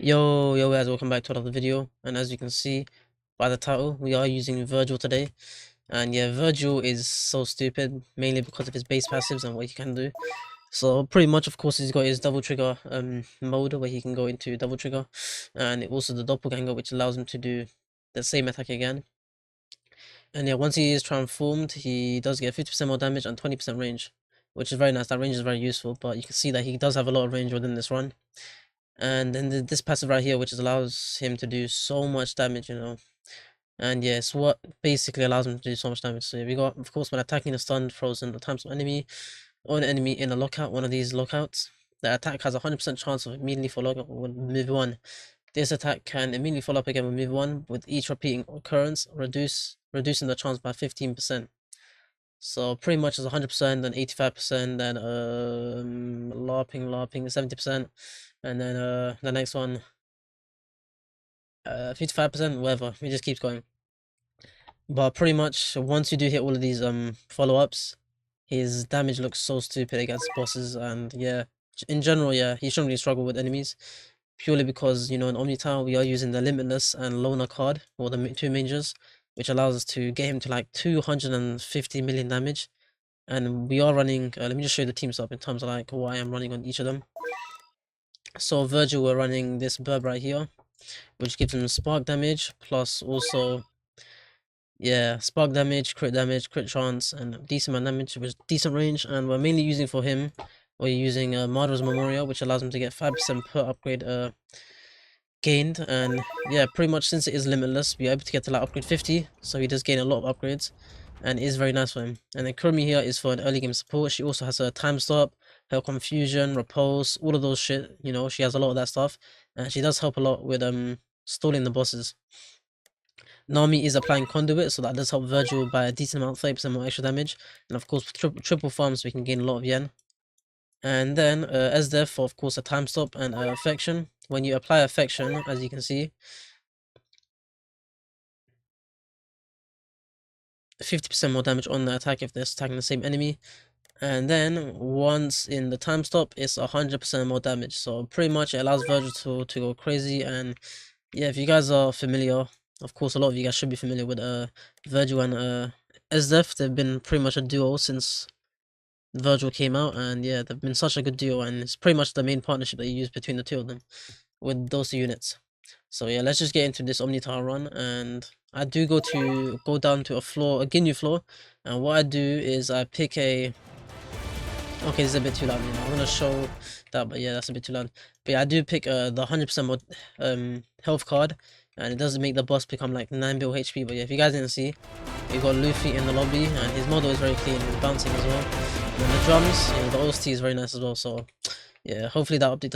Yo guys, welcome back to another video. And as you can see by the title, we are using Virgil today. And yeah, Virgil is so stupid, mainly because of his base passives and what he can do. So pretty much, of course, he's got his double trigger mode where he can go into double trigger, and also the doppelganger, which allows him to do the same attack again. And yeah, once he is transformed, he does get 50% more damage and 20% range, which is very nice. That range is very useful, but you can see that he does have a lot of range within this run. And then this passive right here, which allows him to do so much damage. And yeah, it's what basically allows him to do so much damage. So we got, of course, when attacking a stunned, frozen, or times enemy, or an enemy in a lockout, one of these lockouts, the attack has a 100% chance of immediately follow up with move 1. This attack can immediately follow up again with move 1, with each repeating occurrence, reducing the chance by 15%. So pretty much it's 100%, then 85%, then LARPing 70%, and then the next one 55%, whatever. It just keeps going. But pretty much once you do hit all of these follow-ups, his damage looks so stupid against bosses, and yeah, in general, yeah, he shouldn't really struggle with enemies. Purely because, in Omni Tower we are using the Limitless and Loner card, or the two mangers, which allows us to get him to like 250 million damage. And we are running, let me just show you the team setup in terms of like what I am running on each of them. So Virgil, we're running this Burb right here, which gives him spark damage, plus also, yeah, spark damage, crit chance, and decent amount of damage with decent range. And we're mainly using for him, we're using Marder's Memorial, which allows him to get 5% per upgrade gained. And yeah, pretty much since it is limitless, we're able to get to like upgrade 50, so he does gain a lot of upgrades, and it is very nice for him. And then Kurumi here is for an early game support. She also has a time stop, her confusion, repulse, all of those shit, she has a lot of that stuff, and she does help a lot with stalling the bosses. Nami is applying conduit, so that does help Virgil by a decent amount, 30% more extra damage, and of course with triple farms we can gain a lot of yen. And then Esdeath for, of course, a time stop and affection. When you apply affection, as you can see, 50% more damage on the attack if they're attacking the same enemy. And then once in the time stop, it's 100% more damage. So pretty much it allows Virgil to go crazy. And yeah, if you guys are familiar, of course a lot of you guys should be familiar with Virgil and Esdeath. They've been pretty much a duo since Virgil came out, and yeah, they've been such a good duo, and it's pretty much the main partnership that you use between the two of them with those two units. So yeah, let's just get into this Omni Tower run, and I do go down to a Ginyu floor, and what I do is I pick a. Okay, this is a bit too loud. I'm gonna show that, but yeah, that's a bit too loud. But yeah, I do pick the 100% mod health card, and it doesn't make the boss become like 9 bill HP. But yeah, if you guys didn't see, we got Luffy in the lobby, and his model is very clean. He's bouncing as well. And then the drums, the OST is very nice as well. So yeah, hopefully that update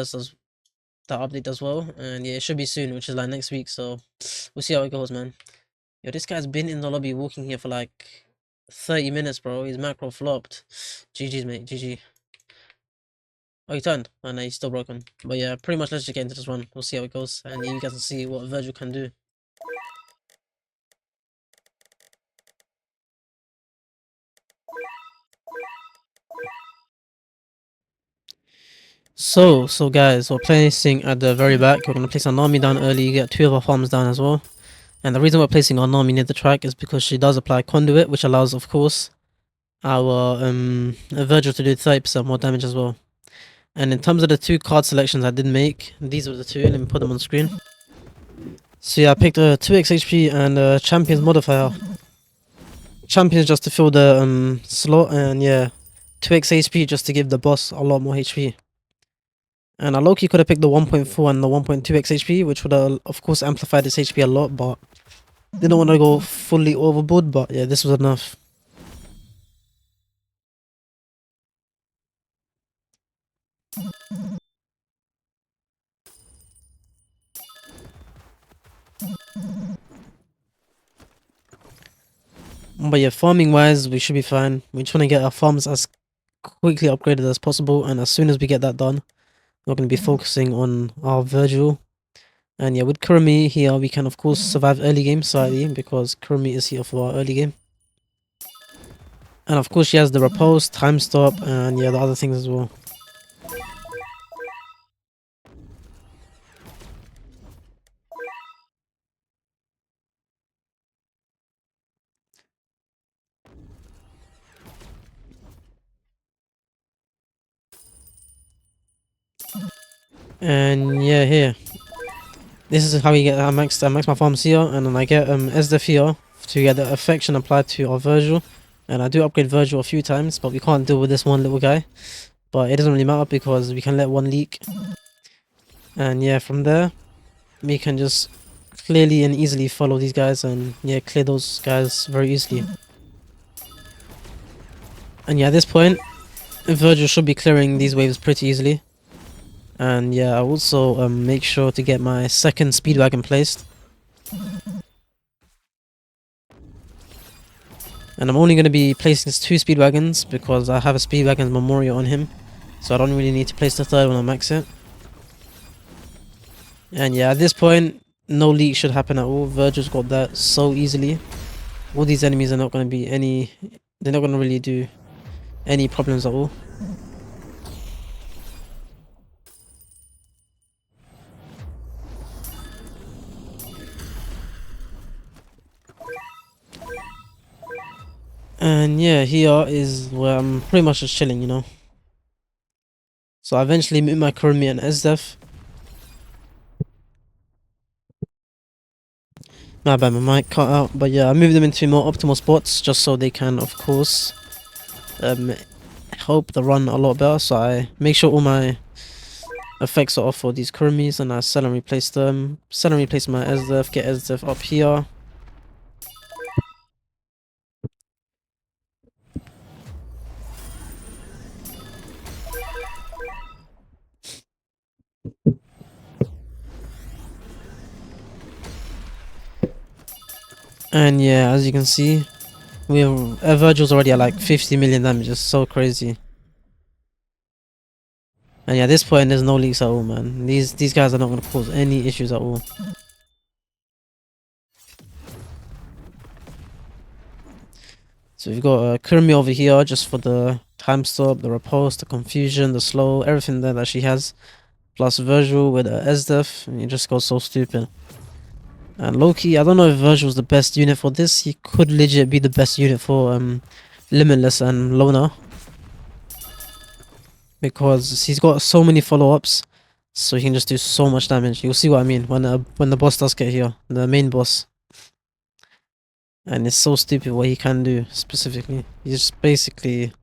does well, and yeah, it should be soon, which is like next week. So we'll see how it goes, man. Yo, this guy's been in the lobby walking here for like 30 minutes, bro. He's macro flopped. GG's, mate. GG. Oh, he turned. And he's still broken. But yeah, pretty much let's just get into this one. We'll see how it goes. And you guys can see what Virgil can do. So guys, we're placing at the very back. We're going to place our Nami down early. You get 2 of our farms down as well. And the reason we're placing our Nami near the track is because she does apply conduit, which allows, of course, our Virgil to do 30% more damage as well. And in terms of the 2 card selections I did make, these were the 2. Let me put them on screen. So yeah, I picked a 2x HP and Champion's Modifier. Champion's just to fill the slot, and yeah, 2x HP just to give the boss a lot more HP. And I low-key could have picked the 1.4 and the 1.2x HP, which would of course amplify this HP a lot, but didn't want to go fully overboard. But yeah, this was enough. But yeah, farming wise, we should be fine. We just want to get our farms as quickly upgraded as possible, and as soon as we get that done, we're going to be focusing on our Virgil. And yeah, with Kurumi here, we can of course survive early game slightly, because Kurumi is here for our early game. And of course she has the repulse, time stop, and yeah, the other things as well. And yeah, here. This is how you get I max my farms here, and then I get Esdef here to get the affection applied to our Virgil. And I do upgrade Virgil a few times, but we can't deal with this one little guy. But it doesn't really matter because we can let one leak. And yeah, from there we can just clearly and easily follow these guys and yeah, clear those guys very easily. And yeah, at this point Virgil should be clearing these waves pretty easily. And yeah, I also make sure to get my second speedwagon placed. And I'm only going to be placing 2 speedwagons because I have a speedwagon memorial on him. So I don't really need to place the third when I max it. And yeah, at this point, no leak should happen at all. Virgil's got that so easily. All these enemies are not going to be they're not going to really do any problems at all. And yeah, here is where I'm pretty much just chilling, you know. So I eventually move my Kurumi and Esdef. My bad, my mic cut out. But yeah, I moved them into more optimal spots just so they can, of course, help the run a lot better. So I make sure all my effects are off for these Kurumis and I sell and replace them. Sell and replace my Esdef, get Esdef up here. And yeah, as you can see, Virgil's already at like 50 million damage. It's so crazy. And yeah, at this point, there's no leaks at all, man. These guys are not going to cause any issues at all. So we've got Kurumi over here just for the time stop, the repulse, the confusion, the slow, everything there that she has. Plus Virgil with Esdef, and it just goes so stupid. And Loki, I don't know if Virgil's the best unit for this. He could legit be the best unit for Limitless and Loner. Because he's got so many follow-ups, so he can just do so much damage. You'll see what I mean when the boss does get here, the main boss. And it's so stupid what he can do specifically. He's basically...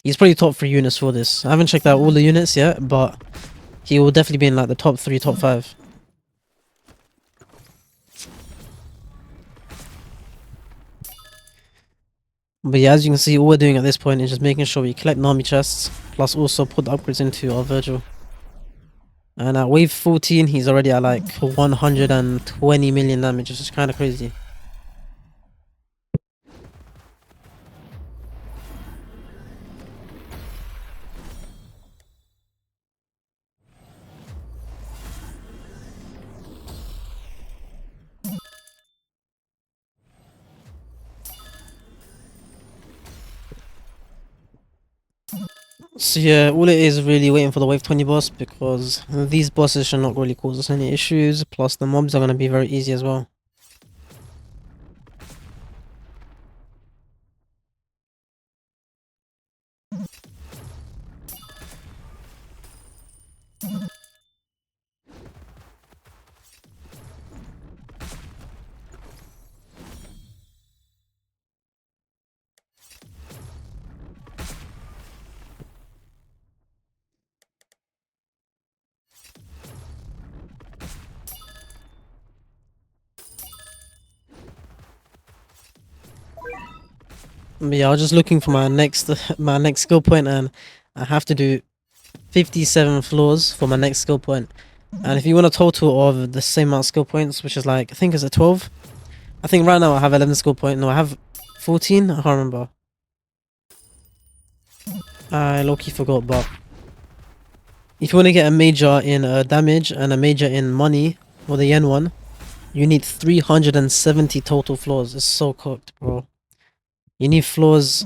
He's probably top 3 units for this. I haven't checked out all the units yet, but he will definitely be in like the top 3, top 5. But yeah, as you can see, all we're doing at this point is just making sure we collect Nami chests, plus also put the upgrades into our Virgil. And at wave 14, he's already at like 120 million damage, which is kind of crazy. So yeah, all it is really waiting for the wave 20 boss, because these bosses should not really cause us any issues, plus the mobs are going to be very easy as well. But yeah, I was just looking for my next skill point, and I have to do 57 floors for my next skill point. And if you want a total of the same amount of skill points, which is like, I think it's a 12. I think right now I have 11 skill points. No, I have 14. I can't remember. I low-key forgot, but if you want to get a major in damage and a major in money, or the yen one, you need 370 total floors. It's so cooked, bro. You need floors,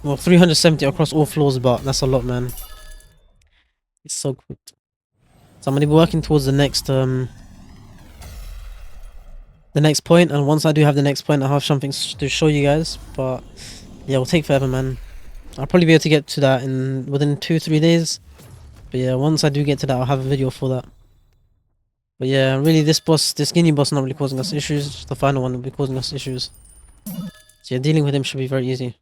well, 370 across all floors, but that's a lot, man. It's so cooked. So I'm gonna be working towards the next point, and once I do have the next point, I'll have something to show you guys. But yeah, it'll take forever, man. I'll probably be able to get to that within 2-3 days, But yeah, once I do get to that, I'll have a video for that. But yeah, really this skinny boss not really causing us issues, just the final one will be causing us issues. So yeah, dealing with him should be very easy.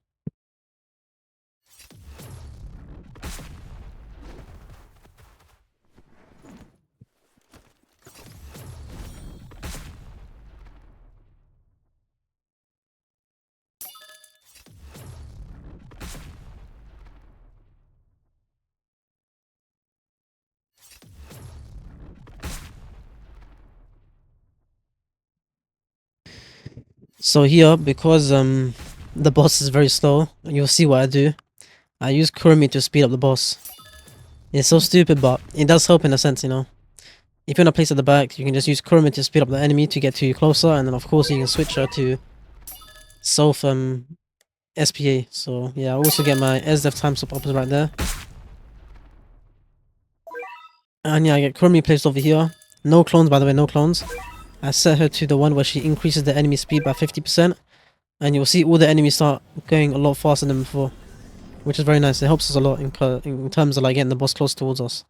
So here, because the boss is very slow, you'll see what I do. I use Kurumi to speed up the boss. It's so stupid, but it does help in a sense, you know. If you're in a place at the back, you can just use Kurumi to speed up the enemy to get to you closer, and then of course you can switch her to self SPA. So yeah, I also get my SDEF time stop up right there. And yeah, I get Kurumi placed over here. No clones, by the way, no clones. I set her to the one where she increases the enemy speed by 50%. And you'll see all the enemies start going a lot faster than before. Which is very nice. It helps us a lot in terms of like getting the boss close towards us.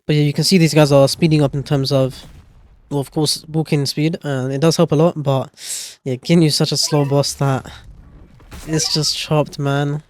But yeah, you can see these guys are speeding up in terms of, well, of course, walking speed, and it does help a lot, but yeah, Ginyu is such a slow boss that it's just chopped, man.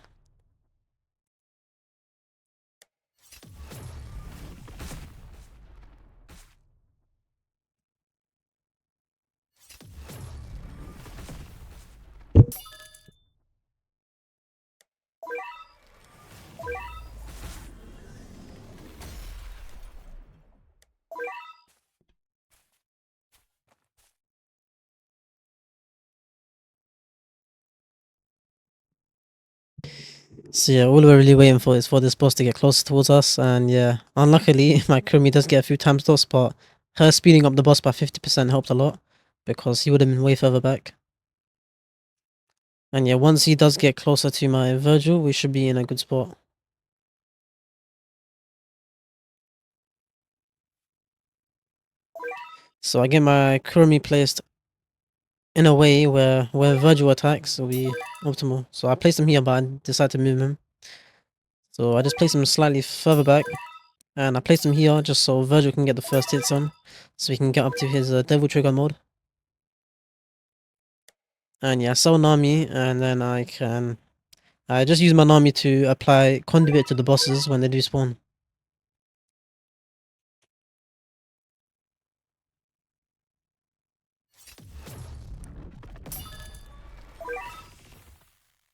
So yeah, all we're really waiting for is for this boss to get closer towards us, and yeah, unluckily, my Kurumi does get a few time stops, but her speeding up the boss by 50% helped a lot, because he would have been way further back. And yeah, once he does get closer to my Virgil, we should be in a good spot. So I get my Kurumi placed in a way where Virgil attacks will be optimal. So I placed him here, but I decided to move him. So I just placed him slightly further back, and I placed him here just so Virgil can get the first hits on, so he can get up to his Devil Trigger mode. And yeah, sell Nami, and then I just use my Nami to apply conduit to the bosses when they do spawn.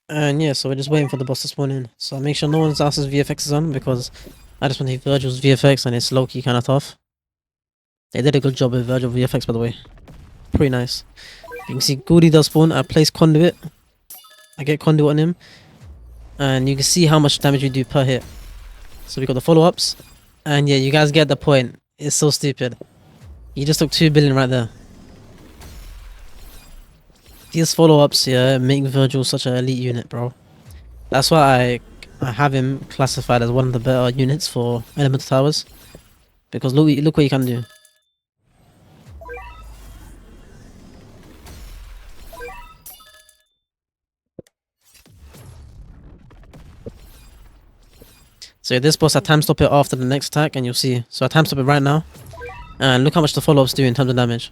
And yeah, so we're just waiting for the boss to spawn in. So I make sure no one else's VFX is on, because I just want to hit Virgil's VFX, and it's low-key kind of tough. They did a good job with Virgil VFX, by the way. Pretty nice. You can see Goody does spawn. I place conduit. I get conduit on him. And you can see how much damage we do per hit. So we got the follow-ups. And yeah, you guys get the point. It's so stupid. He just took 2 billion right there. These follow-ups, yeah, make Virgil such an elite unit, bro. That's why I have him classified as one of the better units for Elemental Towers. Because look what he can do. So this boss, I time stop it after the next attack, and you'll see. So I time stop it right now, and look how much the follow-ups do in terms of damage.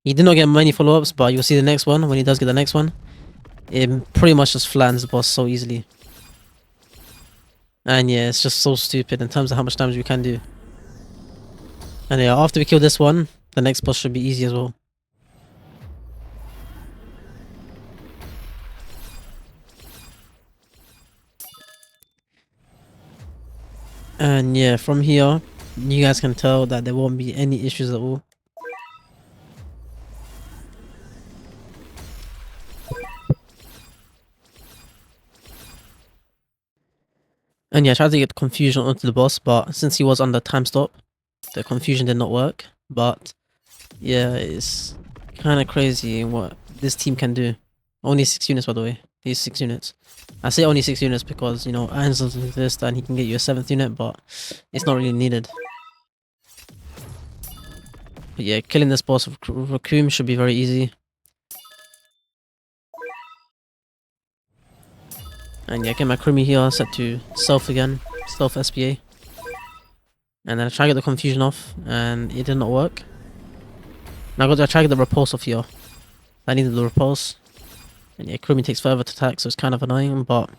He did not get many follow-ups, but you'll see the next one, when he does get the next one, it pretty much just flattens the boss so easily. And yeah, it's just so stupid in terms of how much damage we can do. And yeah, after we kill this one, the next boss should be easy as well. And yeah, from here, you guys can tell that there won't be any issues at all. And yeah, I tried to get confusion onto the boss, but since he was under time stop, the confusion did not work. But yeah, it's kind of crazy what this team can do. Only 6 units, by the way. these 6 units. I say only 6 units because, you know, Irons does this and he can get you a 7th unit, but it's not really needed. But yeah, killing this boss with Raccoon should be very easy. And yeah, get my Krumi here set to Stealth again, Stealth SPA. And then I try to get the confusion off, and it did not work. Now I try to get the repulse off here. I needed the repulse. And yeah, Krumi takes further to attack, so it's kind of annoying, but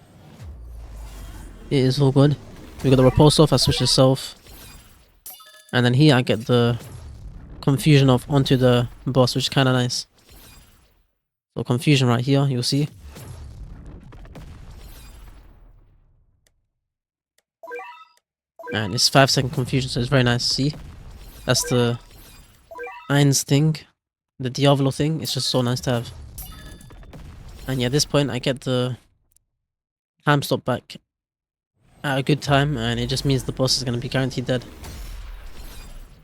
it is all good. We got the repulse off, I switch to Stealth. And then here I get the confusion off onto the boss, which is kind of nice. So confusion right here, you'll see. And it's 5-second confusion, so it's very nice to see. That's the Irons thing, the Diavolo thing. It's just so nice to have. And yeah, at this point I get the time stop back at a good time, and it just means the boss is going to be guaranteed dead.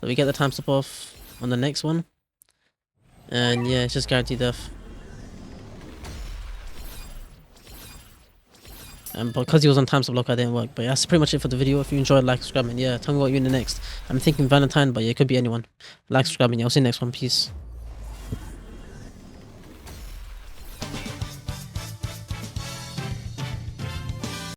So we get the time stop off on the next one, and yeah, it's just guaranteed death. And because he was on time stop block, I didn't work. But yeah, that's pretty much it for the video. If you enjoyed, like, subscribe, and yeah, tell me what you're in the next. I'm thinking Valentine, but yeah, it could be anyone. Like, subscribe, and yeah, I'll see you next one. Peace.